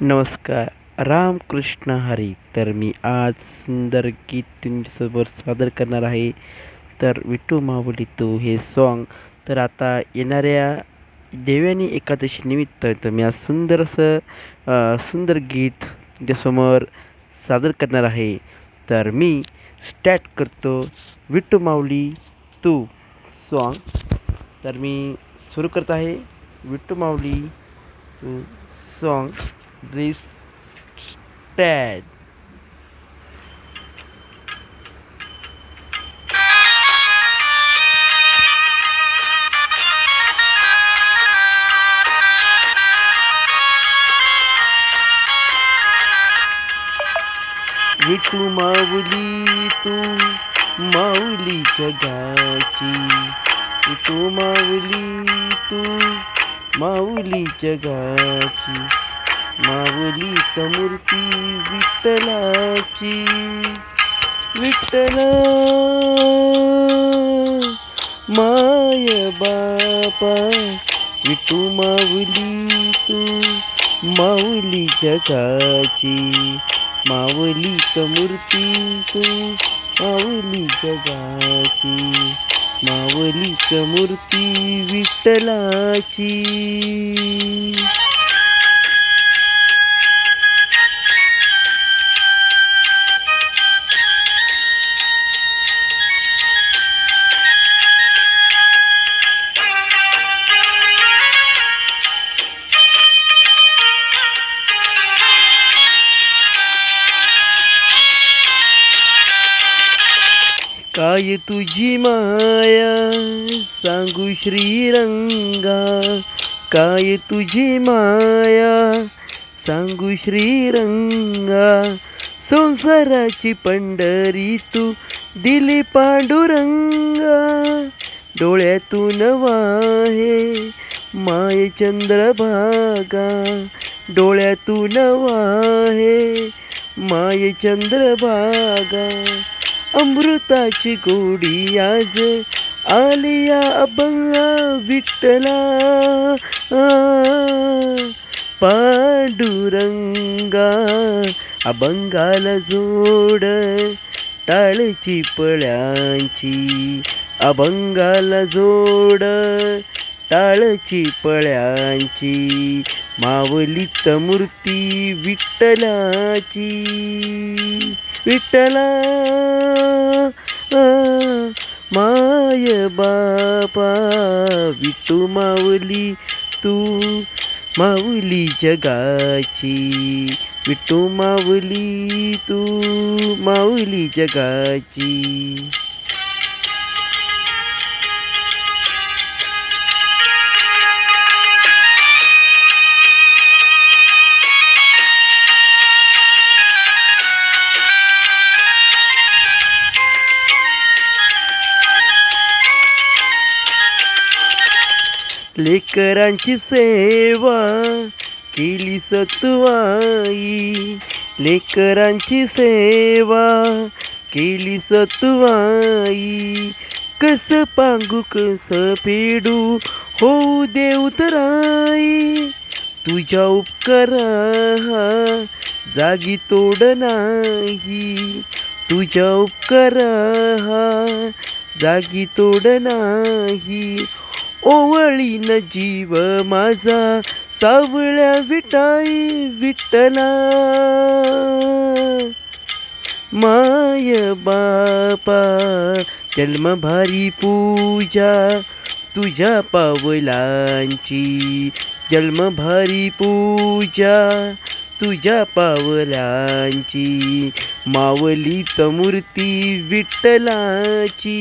नमस्कार. रामकृष्ण हरी. तर मी आज सुंदर गीत तुमच्यासमोर सादर करणार आहे. तर विठू माऊली तू हे सॉन्ग तर आता येणाऱ्या देवयानी एकादशी निमित्त तर मी आज सुंदर असं सुंदर गीत तुमच्यासमोर सादर करणार आहे. तर मी स्टार्ट करतो विठू माऊली तू सॉन्ग. तर मी सुरू करत आहे विठू माऊली तू सॉन्ग. ड्रीस स्टॅड. विठू माऊली तू माऊली जगाची. विठू माऊली तू माऊली जगाची. माऊलीच मूर्ती विठ्ठलाची. विठ्ठला माय बापा. विठू माऊली तू माऊली जगाची. माऊलीच मूर्ती तू माऊली जगाची. माऊलीच मूर्ती विठ्ठलाची. काय तुझी माया सांगू श्रीरंगा. काय तुझी माया सांगू श्रीरंगा. संसाराची पंढरी तू दिली पांडुरंगा. डोळ्यातून वाहे माय चंद्रभागा. डोळ्यातून वाहे माय चंद्रभागा. अमृताची गोडी आज आलिया अभंगा. विठ्ठला पांडुरंगा. अभंगाला जोड टाळची पळ्यांची. अभंगाला जोड टाळची पळ्यांची. माऊलीत मूर्ती विठ्ठलाची. विठ्ठला माय बापा. विठू माऊली तू माऊली जगाची. विठू माऊली तू माऊली जगाची. लेकरांची सेवा केली सतुवाई. लेकरांची सेवा केली सतुवाई. कस पांगू कस फेडू होऊ देव तराई. तुझ्या उपकारा जागी तोड नाही. तुझ्या उपकारा जागी तोड नाही. ओवळीन जीव माझा सावळ्या विटाई. विठ्ठला माय बापा. जन्मभारी पूजा तुझ्या पावलांची. जन्मभारी पूजा तुझ्या पावलांची. माऊलीत मूर्ती विठ्ठलाची.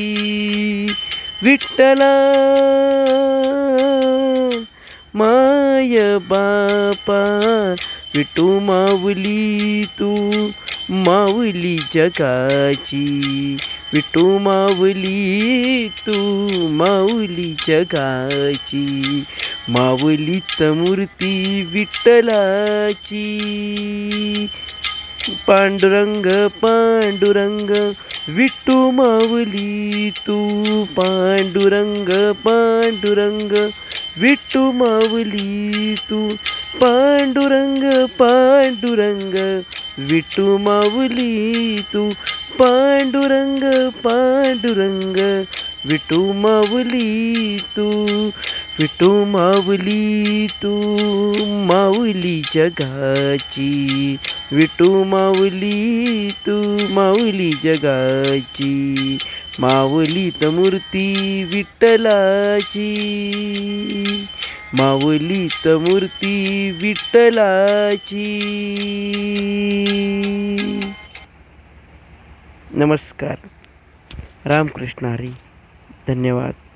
विठ्ठला माय बापा. विठू माऊली तू माऊली जगाची. विठू माऊली तू माऊली जगाची. माऊलीत मूर्ती विठ्ठलाची. पांडुरंग पांडुरंग विठू माऊली तू. पांडुरंग पांडुरंग विठू माऊली तू. पांडुरंग पांडुरंग विठू माऊली तू, पांडुरंग पांडुरंग विठू माऊली तू, विठू माऊली तू माऊली जगाची, विठू माऊली तू माऊली जगाची, माऊलीत मूर्ती विठ्ठलाची, माऊलीत मूर्ती विठ्ठलाची. नमस्कार. रामकृष्ण हरी. धन्यवाद.